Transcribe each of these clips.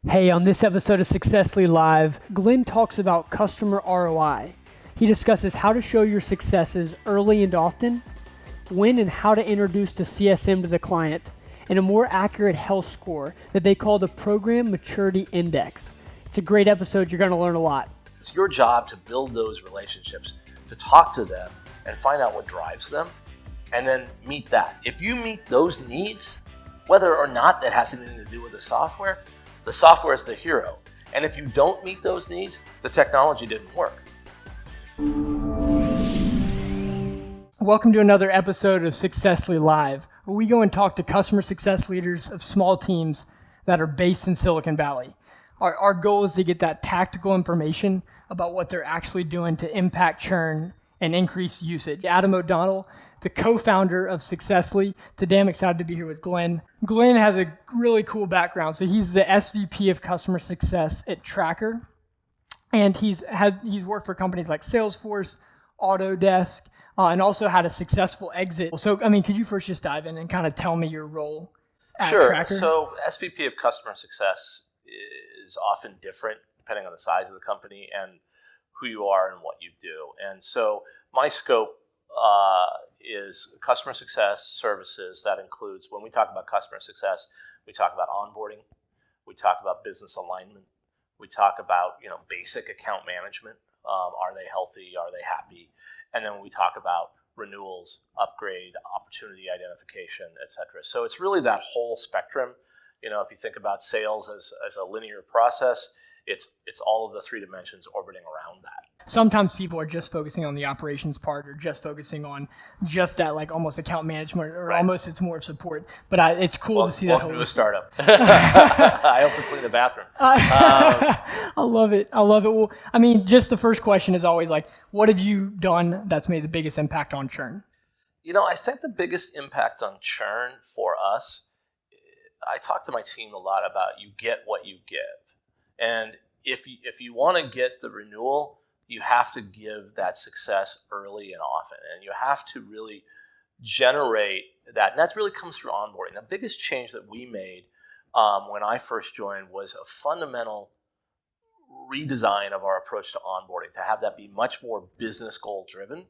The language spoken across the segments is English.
Hey, on this episode of Successfully Live, Glenn talks about customer ROI. He discusses how to show your successes early and often, when and how to introduce the CSM to the client, and a more accurate health score that they call the Program Maturity Index. It's a great episode. You're going to learn a lot. It's your job to build those relationships, to talk to them and find out what drives them, and then meet that. If you meet those needs, whether or not that has anything to do with the software is the hero. And if you don't meet those needs, the technology didn't work. Welcome to another episode of Successfully Live, where we go and talk to customer success leaders of small teams that are based in Silicon Valley. Our goal is to get that tactical information about what they're actually doing to impact churn and increase usage. Adam O'Donnell, the co-founder of Successfully. Today I'm excited to be here with Glenn. Glenn has a really cool background. So he's the SVP of customer success at Traackr. And he's worked for companies like Salesforce, Autodesk, and also had a successful exit. So, could you first just dive in and kind of tell me your role at Traackr? Sure. So SVP of customer success is often different depending on the size of the company and who you are and what you do. And so my scope is customer success services. That includes, when we talk about customer success, we talk about onboarding, we talk about business alignment, we talk about basic account management. Are they healthy? Are they happy? And then when we talk about renewals, upgrade, opportunity identification, et cetera. So it's really that whole spectrum. If you think about sales as a linear process, it's all of the three dimensions orbiting around that. Sometimes people are just focusing on the operations part or just focusing on just that like almost account management or Right. Almost it's more of support. But it's cool to see that. Welcome to a startup. I also clean the bathroom. I love it. Well, just the first question is always like, what have you done that's made the biggest impact on churn? I think the biggest impact on churn for us, I talk to my team a lot about you get what you give. And if you want to get the renewal, you have to give that success early and often. And you have to really generate that. And that really comes through onboarding. The biggest change that we made when I first joined was a fundamental redesign of our approach to onboarding, to have that be much more business goal driven,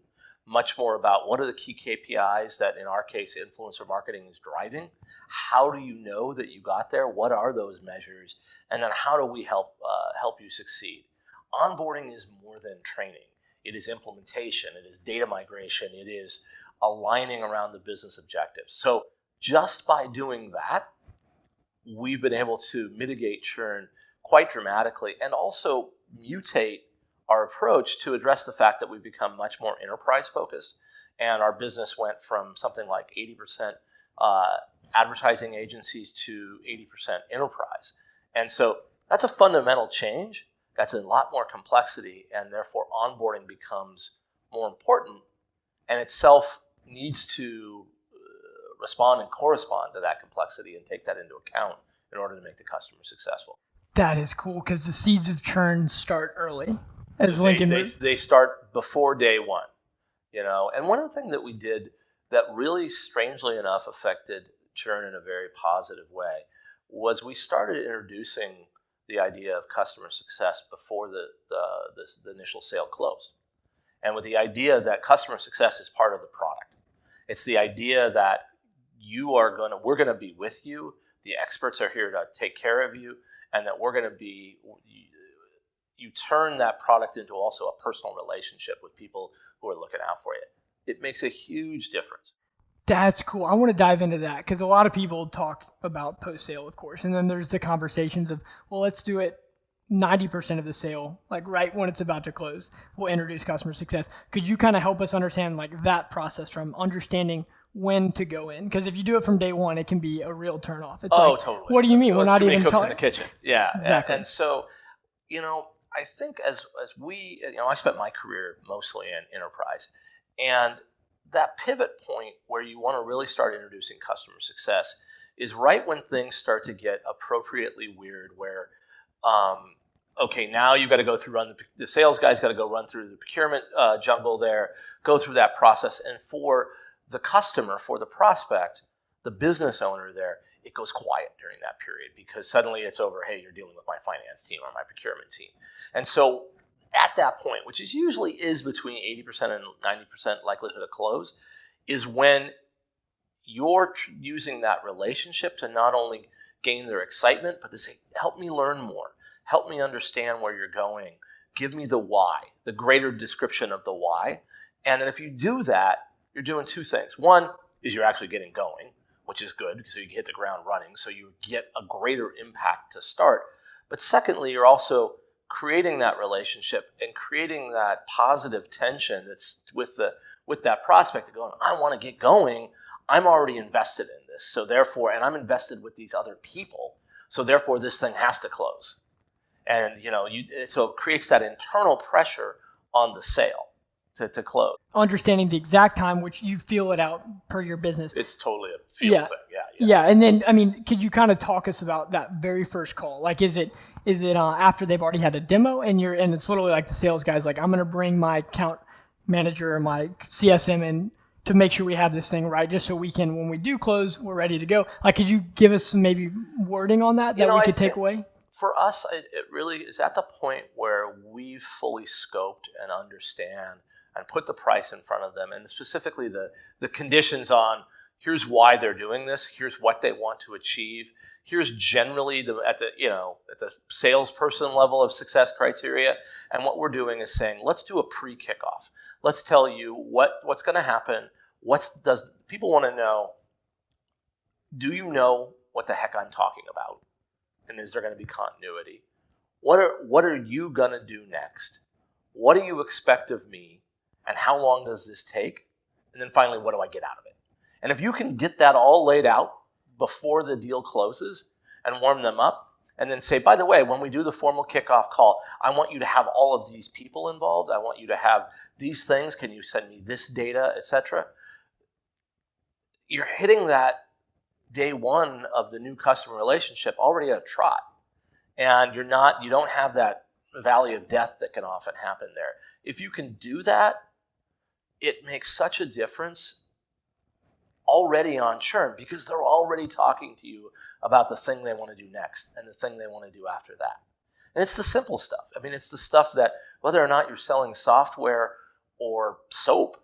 much more about what are the key KPIs that in our case influencer marketing is driving. How do you know that you got there? What are those measures? And then how do we help you succeed? Onboarding is more than training. It is implementation. It is data migration. It is aligning around the business objectives. So just by doing that, we've been able to mitigate churn quite dramatically and also mutate our approach to address the fact that we've become much more enterprise focused, and our business went from something like 80% advertising agencies to 80% enterprise. And so that's a fundamental change. That's a lot more complexity, and therefore onboarding becomes more important, and itself needs to respond and correspond to that complexity and take that into account in order to make the customer successful. That is cool because the seeds of churn start early. They start before day one, And one of the things that we did that really, strangely enough, affected churn in a very positive way was we started introducing the idea of customer success before the initial sale closed, and with the idea that customer success is part of the product. It's the idea that we're going to be with you. The experts are here to take care of you, and that we're going to be. You turn that product into also a personal relationship with people who are looking out for you. It makes a huge difference. That's cool. I want to dive into that because a lot of people talk about post-sale, of course, and then there's the conversations of, well, let's do it 90% of the sale, like right when it's about to close. We'll introduce customer success. Could you kind of help us understand like that process from understanding when to go in? Because if you do it from day one, it can be a real turnoff. It's totally. What do you mean? We're not even cooks in the kitchen. Yeah, exactly. And so, I think as we, I spent my career mostly in enterprise, and that pivot point where you want to really start introducing customer success is right when things start to get appropriately weird, where, now you've got to go through, the sales guy's got to go run through the procurement jungle there, go through that process, and for the customer, for the prospect, the business owner there, it goes quiet during that period because suddenly it's over, hey, you're dealing with my finance team or my procurement team. And so at that point, which is usually is between 80% and 90% likelihood of close, is when you're using that relationship to not only gain their excitement, but to say, help me learn more, help me understand where you're going, give me the why, the greater description of the why. And then if you do that, you're doing two things. One is you're actually getting going, which is good because you can hit the ground running, so you get a greater impact to start. But secondly, you're also creating that relationship and creating that positive tension that's with that prospect going, I want to get going. I'm already invested in this. So therefore, and I'm invested with these other people. So therefore, this thing has to close. And so it creates that internal pressure on the sale to close. Understanding the exact time which you feel it out per your business. It's totally a feel thing. Yeah. And then, I mean, could you kind of talk us about that very first call? Like, is it after they've already had a demo and it's literally like the sales guy's like, I'm going to bring my account manager or my CSM in to make sure we have this thing right, just so we can, when we do close, we're ready to go. Like, could you give us some maybe wording on that we could take away? For us, it really is at the point where we've fully scoped and understand and put the price in front of them, and specifically the conditions on here's why they're doing this, here's what they want to achieve, here's generally at the salesperson level of success criteria, and what we're doing is saying, let's do a pre-kickoff. Let's tell you what's going to happen. Does people want to know? Do you know what the heck I'm talking about? And is there going to be continuity? What are you going to do next? What do you expect of me? And how long does this take? And then finally, what do I get out of it? And if you can get that all laid out before the deal closes and warm them up, and then say, by the way, when we do the formal kickoff call, I want you to have all of these people involved. I want you to have these things. Can you send me this data, etc.? You're hitting that day one of the new customer relationship already at a trot. And you don't have that valley of death that can often happen there. If you can do that, it makes such a difference already on churn because they're already talking to you about the thing they want to do next and the thing they want to do after that. And it's the simple stuff. I mean, it's the stuff that whether or not you're selling software or soap,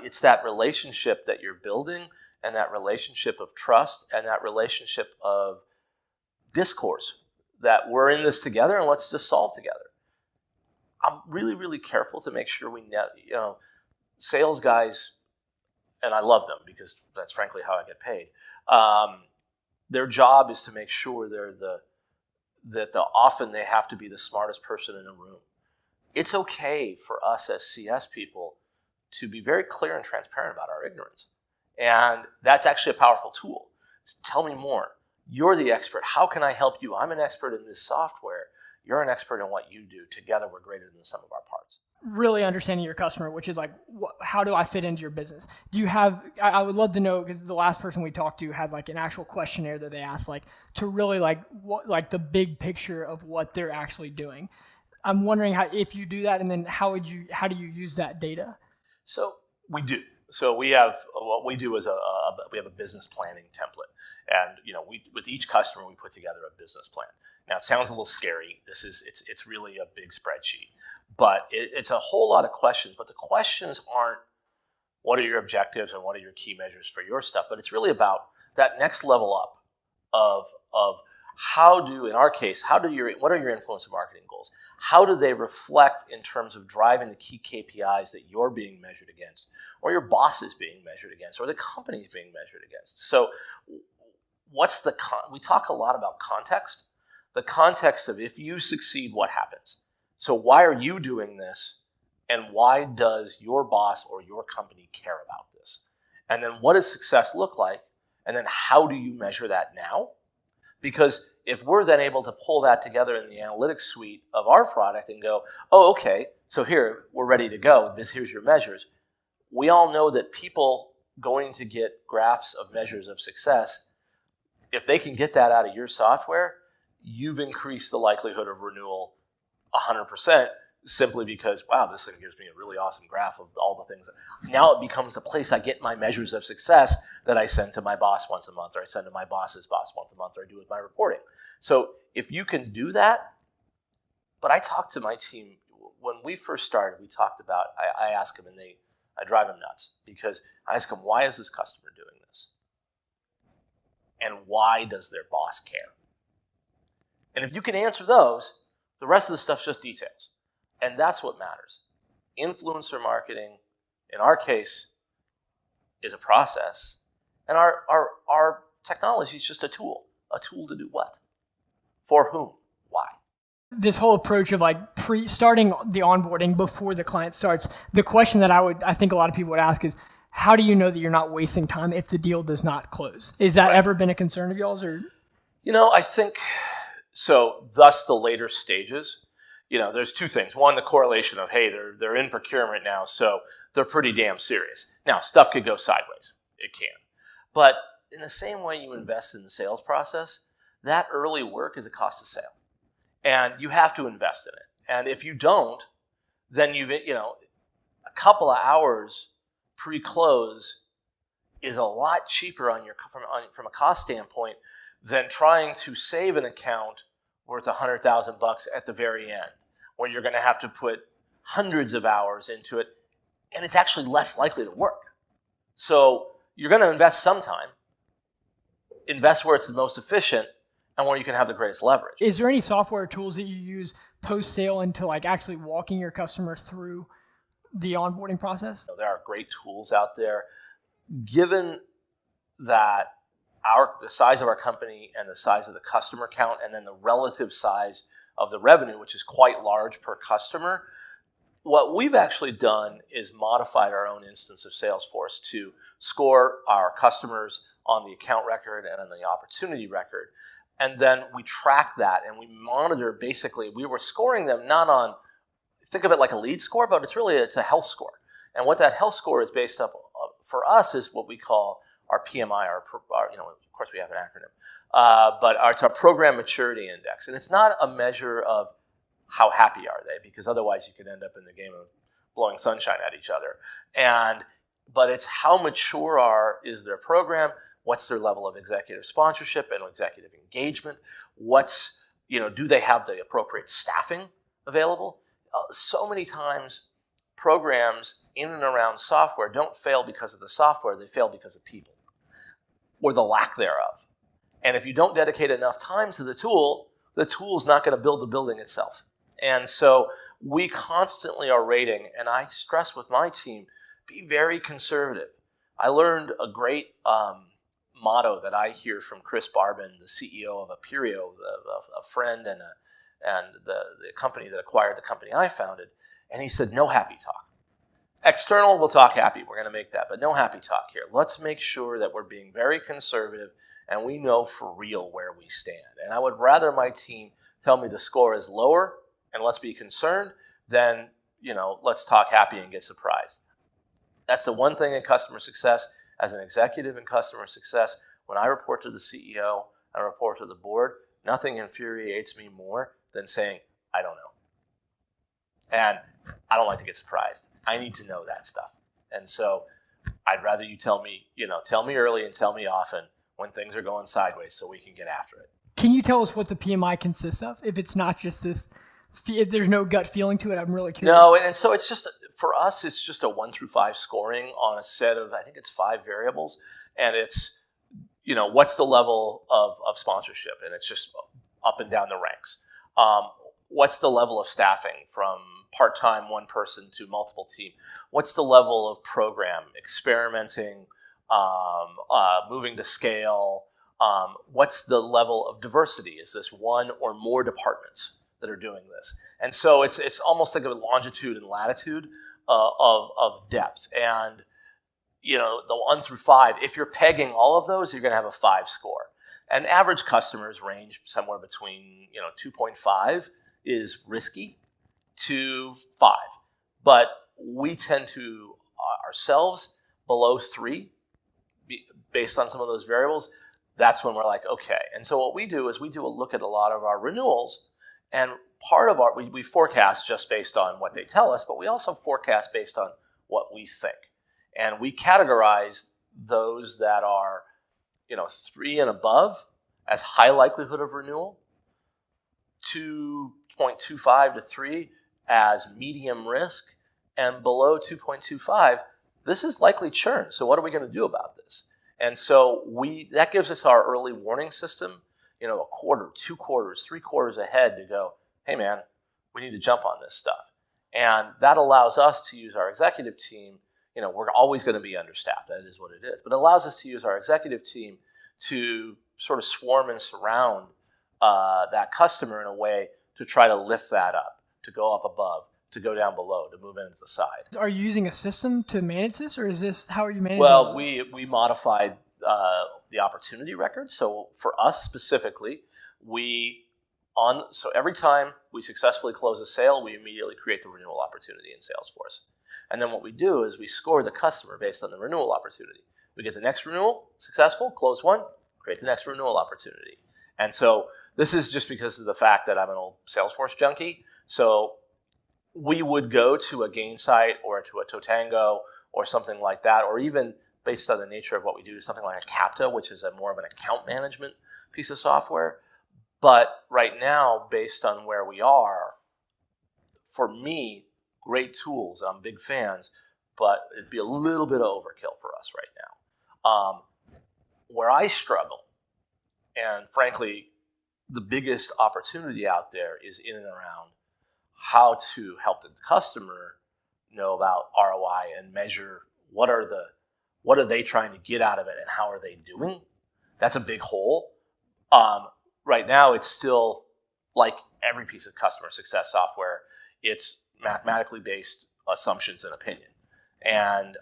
it's that relationship that you're building and that relationship of trust and that relationship of discourse that we're in this together and let's just solve together. I'm really, really careful to make sure sales guys, and I love them because that's frankly how I get paid. Their job is to make sure often they have to be the smartest person in the room. It's okay for us as CS people to be very clear and transparent about our ignorance. And that's actually a powerful tool. Tell me more. You're the expert. How can I help you? I'm an expert in this software. You're an expert in what you do. Together, we're greater than the sum of our parts. Really understanding your customer, which is like, how do I fit into your business? Do you have, I would love to know, because the last person we talked to had like an actual questionnaire that they asked, like to really like the big picture of what they're actually doing. I'm wondering if you do that, and then how do you use that data? So we do. So we have what we do is we have a business planning template, and with each customer we put together a business plan. Now it sounds a little scary. It's really a big spreadsheet, but it's a whole lot of questions. But the questions aren't what are your objectives and what are your key measures for your stuff, but it's really about that next level up of in our case, what are your influencer marketing goals? How do they reflect in terms of driving the key KPIs that you're being measured against, or your boss is being measured against, or the company is being measured against? So we talk a lot about context, the context of if you succeed, what happens? So why are you doing this, and why does your boss or your company care about this? And then what does success look like? And then how do you measure that now? Because if we're then able to pull that together in the analytics suite of our product and go, oh, okay, so here, we're ready to go. Here's your measures. We all know that people going to get graphs of measures of success, if they can get that out of your software, you've increased the likelihood of renewal 100%. simply because, wow, this thing gives me a really awesome graph of all the things. Now it becomes the place I get my measures of success that I send to my boss once a month, or I send to my boss's boss once a month, or I do with my reporting. So if you can do that, but I talked to my team, when we first started, we talked about, I ask them, and I drive them nuts, because I ask them, why is this customer doing this? And why does their boss care? And if you can answer those, the rest of the stuff's just details. And that's what matters. Influencer marketing, in our case, is a process. And our technology is just a tool. A tool to do what? For whom? Why? This whole approach of like starting the onboarding before the client starts, the question that I think a lot of people would ask is, how do you know that you're not wasting time if the deal does not close? Is that ever been a concern of y'all's? Or? I think, so thus the later stages, there's two things. One, the correlation of, hey, they're in procurement now, so they're pretty damn serious. Now, stuff could go sideways. It can. But in the same way you invest in the sales process, that early work is a cost of sale. And you have to invest in it. And if you don't, then a couple of hours pre-close is a lot cheaper from a cost standpoint than trying to save an account worth $100,000 at the very end, where you're going to have to put hundreds of hours into it, and it's actually less likely to work. So you're going to invest some time, invest where it's the most efficient, and where you can have the greatest leverage. Is there any software tools that you use post-sale into like actually walking your customer through the onboarding process? There are great tools out there. Given that the size of our company and the size of the customer count, and then the relative size of the revenue, which is quite large per customer, what we've actually done is modified our own instance of Salesforce to score our customers on the account record and on the opportunity record. And then we track that and we monitor, basically, we were scoring them not on, think of it like a lead score, but it's a health score. And what that health score is based up for us is what we call our PMI, of course we have an acronym, but it's our Program Maturity Index. And it's not a measure of how happy are they, because otherwise you could end up in the game of blowing sunshine at each other. But it's how mature is their program, what's their level of executive sponsorship and executive engagement, do they have the appropriate staffing available? So many times programs in and around software don't fail because of the software, they fail because of people, or the lack thereof. And if you don't dedicate enough time to the tool's not going to build the building itself. And so we constantly are rating, and I stress with my team, be very conservative. I learned a great motto that I hear from Chris Barbin, the CEO of Aperio, a friend and the company that acquired the company I founded. And he said, no happy talk. External, we'll talk happy. We're going to make that, but no happy talk here. Let's make sure that we're being very conservative and we know for real where we stand. And I would rather my team tell me the score is lower and let's be concerned than, let's talk happy and get surprised. That's the one thing in customer success. As an executive in customer success, when I report to the CEO, I report to the board, nothing infuriates me more than saying, I don't know. And I don't like to get surprised. I need to know that stuff. And so I'd rather you tell me early and tell me often when things are going sideways so we can get after it. Can you tell us what the PMI consists of? If it's not just this, if there's no gut feeling to it, I'm really curious. No, and so it's just, for us, it's just a 1 through 5 scoring on a set of, I think it's 5 variables. And it's, what's the level of sponsorship? And it's just up and down the ranks. What's the level of staffing from part-time, one person to multiple team? What's the level of program, experimenting, moving to scale? What's the level of diversity? Is this one or more departments that are doing this? And so it's almost like a longitude and latitude of depth. And, the 1 through 5, if you're pegging all of those, you're going to have a 5 score. And average customers range somewhere between, 2.5 is risky to 5. But we tend to ourselves below 3 based on some of those variables. That's when we're like, okay. And so what we do is we do a look at a lot of our renewals And part of we forecast just based on what they tell us, but we also forecast based on what we think. And we categorize those that are, 3 and above as high likelihood of renewal, 2.25 to 3 as medium risk, and below 2.25, this is likely churn. So what are we going to do about this? And so that gives us our early warning system, a quarter, 2 quarters, 3 quarters ahead to go, hey man, we need to jump on this stuff. And that allows us to use our executive team. We're always going to be understaffed. That is what it is. But it allows us to use our executive team to sort of swarm and surround that customer in a way to try to lift that up, to go up above, to go down below, to move into the side. Are you using a system to manage this, or how are you managing Well, this? we modified the opportunity record. So for us specifically, so every time we successfully close a sale, we immediately create the renewal opportunity in Salesforce. And then what we do is we score the customer based on the renewal opportunity. We get the next renewal, successful, close one, create the next renewal opportunity. And so this is just because of the fact that I'm an old Salesforce junkie. So we would go to a Gainsight or to a Totango or something like that, or even based on the nature of what we do, something like a Capta, which is more of an account management piece of software. But right now, based on where we are, for me, great tools. I'm big fans, but it'd be a little bit of overkill for us right now. Where I struggle, and frankly, the biggest opportunity out there is in and around how to help the customer know about ROI and measure what are they trying to get out of it and how are they doing. That's a big hole. Right now, it's still like every piece of customer success software. It's mathematically based assumptions and opinion, and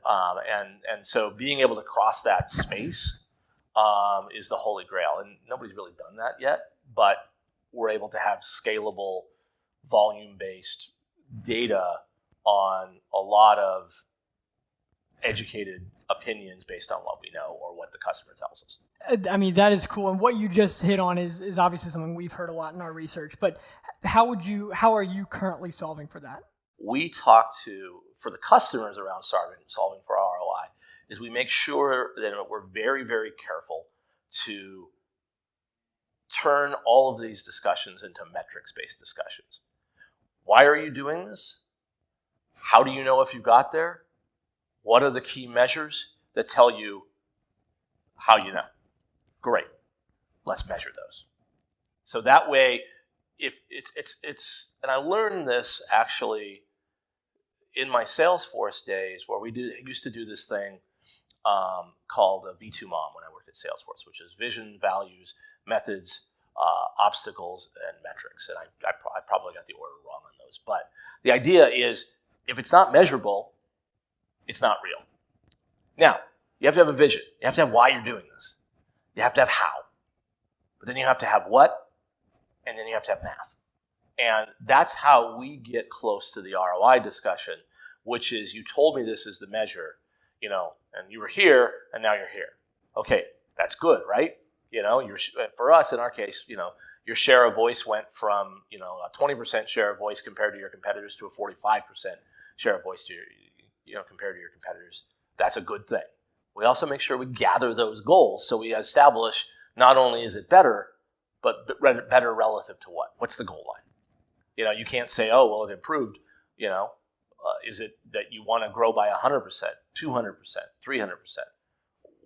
so being able to cross that space is the holy grail. And nobody's really done that yet, but we're able to have scalable, volume-based data on a lot of educated opinions based on what we know or what the customer tells us. I mean, that is cool. And what you just hit on is obviously something we've heard a lot in our research. But how are you currently solving for that? We talk for the customers around solving for ROI, is we make sure that we're very, very careful to turn all of these discussions into metrics-based discussions. Why are you doing this? How do you know if you got there? What are the key measures that tell you how you know? Great. Let's measure those. So that way, if it's and I learned this actually in my Salesforce days, where we used to do this thing called a V2MOM when I worked at Salesforce, which is vision, values, methods, obstacles, and metrics. And I probably got the order wrong on those. But the idea is, if it's not measurable, it's not real. Now, you have to have a vision. You have to have why you're doing this. You have to have how. But then you have to have what, and then you have to have math. And that's how we get close to the ROI discussion, which is, you told me this is the measure, and you were here, and now you're here. Okay, that's good, right? For us, in our case, your share of voice went from, a 20% share of voice compared to your competitors to a 45% share of voice compared to your competitors. That's a good thing. We also make sure we gather those goals, so we establish not only is it better, but better relative to what? What's the goal line? You can't say, oh, well, it improved. Is it that you want to grow by 100%, 200%, 300%?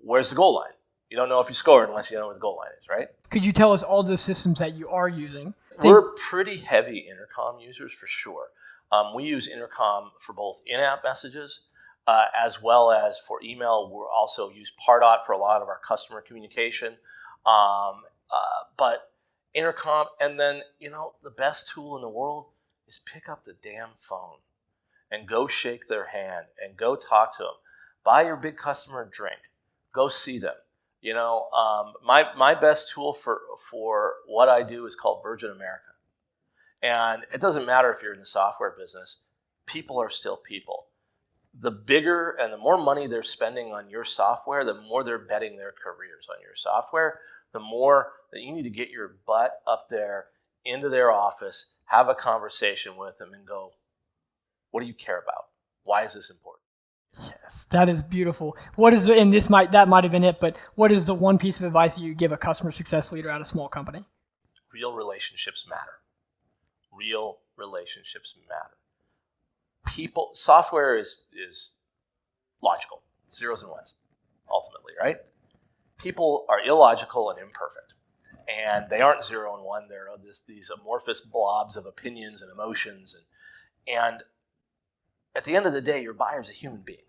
Where's the goal line? You don't know if you scored unless you know what the goal line is, right? Could you tell us all the systems that you are using? We're pretty heavy intercom users for sure. We use intercom for both in-app messages as well as for email. We also use Pardot for a lot of our customer communication. But intercom, and then, the best tool in the world is pick up the damn phone and go shake their hand and go talk to them. Buy your big customer a drink. Go see them. My best tool for what I do is called Virgin America. And it doesn't matter if you're in the software business, people are still people. The bigger and the more money they're spending on your software, the more they're betting their careers on your software, the more that you need to get your butt up there into their office, have a conversation with them, and go, what do you care about? Why is this important? Yes, that is beautiful. What is, and that might have been it, but what is the one piece of advice you give a customer success leader at a small company? Real relationships matter. Real relationships matter. Software is logical, zeros and ones, ultimately, right? People are illogical and imperfect, and they aren't 0 and 1. They're these amorphous blobs of opinions and emotions, and at the end of the day, your buyer is a human being,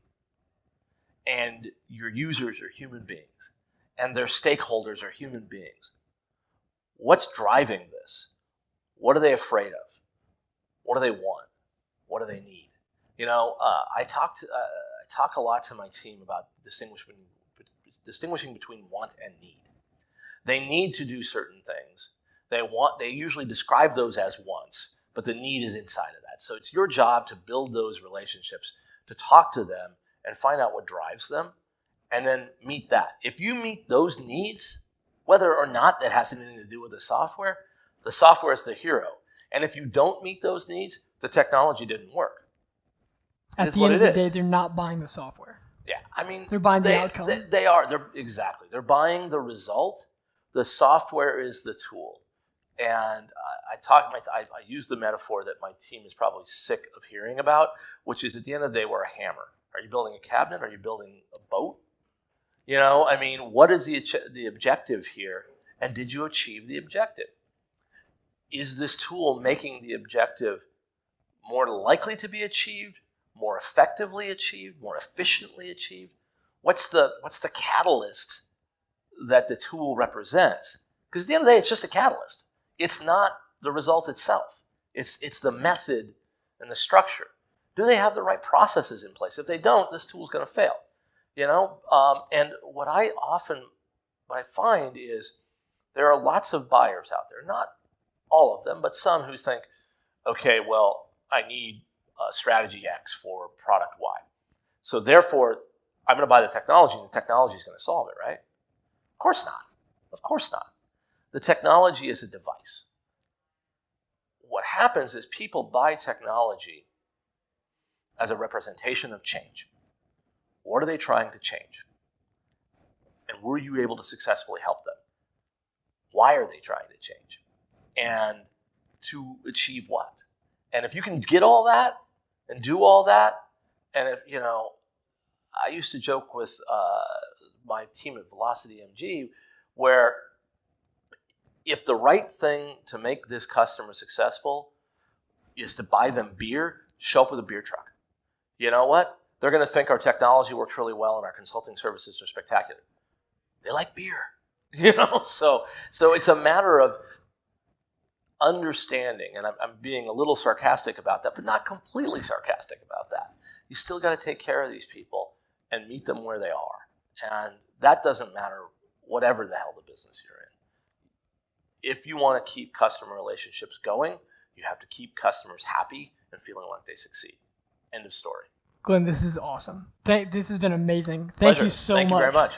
and your users are human beings, and their stakeholders are human beings. What's driving this? What are they afraid of? What do they want? What do they need? I talk a lot to my team about distinguishing between want and need. They need to do certain things. They usually describe those as wants, but the need is inside of that. So it's your job to build those relationships, to talk to them and find out what drives them, and then meet that. If you meet those needs, whether or not that has anything to do with the software is the hero. And if you don't meet those needs, the technology didn't work. At the end of the day, they're not buying the software. Yeah, I mean, they're buying the outcome. They are. Exactly. They're buying the result. The software is the tool. And I use the metaphor that my team is probably sick of hearing about, which is at the end of the day, we're a hammer. Are you building a cabinet? Are you building a boat? What is the objective here? And did you achieve the objective? Is this tool making the objective more likely to be achieved, more effectively achieved, more efficiently achieved? What's the catalyst that the tool represents? Because at the end of the day, it's just a catalyst. It's not the result itself. It's the method and the structure. Do they have the right processes in place? If they don't, this tool's going to fail. And what I find is there are lots of buyers out there, not all of them, but some who think, okay, well, I need strategy X for product Y. So therefore, I'm going to buy the technology, and the technology is going to solve it, right? Of course not. Of course not. The technology is a device. What happens is people buy technology as a representation of change. What are they trying to change? And were you able to successfully help them? Why are they trying to change? And to achieve what? And if you can get all that and do all that, and I used to joke with my team at Velocity MG, where if the right thing to make this customer successful is to buy them beer, show up with a beer truck. You know what? They're going to think our technology works really well and our consulting services are spectacular. They like beer, So it's a matter of understanding, and I'm being a little sarcastic about that, but not completely sarcastic about that. You still got to take care of these people and meet them where they are, and that doesn't matter whatever the hell the business you're in. If you want to keep customer relationships going, you have to keep customers happy and feeling like they succeed. End of story. Glenn, this is awesome. This has been amazing. Thank you so much. Thank you very much.